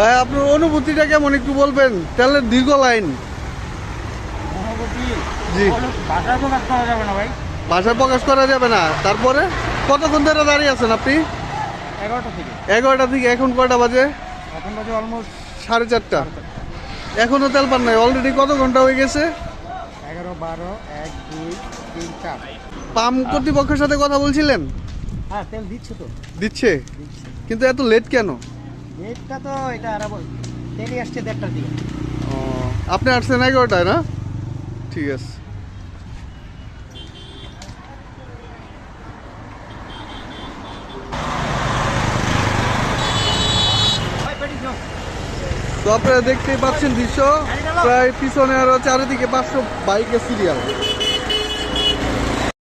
ভাই আপনার অনুভূতিটা কেমন একটু বলবেন? তেলের দীর্ঘ লাইন। অনুভূতি জি। ভাষায় প্রকাশ করা যাবে না ভাই। ভাষায় প্রকাশ করা যাবে না। তারপরে কতক্ষণ ধরে দাঁড়িয়ে আছেন আপনি? 11টা থেকে 11টা থেকে এখন কয়টা বাজে? এখন বাজে অলমোস্ট 4:30। এখনো তেল পান নাই? অলরেডি কত ঘন্টা হয়ে গেছে? 11, 12, 1, 2, 3, 4। পাম্প কর্তৃপক্ষের সাথে কথা বলছিলেন? হ্যাঁ, তেল দিচ্ছে তো। দিচ্ছে, কিন্তু এত লেট কেন? রেটটা তো এটা আর তেলই আসছে 1:30টার দিকে। ও, আপনি আসছেন 11টায় না? ঠিক আছে। তো আপনারা দেখতেই পাচ্ছেন দৃশ্য, প্রায় পিছনে আরো চারিদিকে 500 বাইকের সিরিয়াল।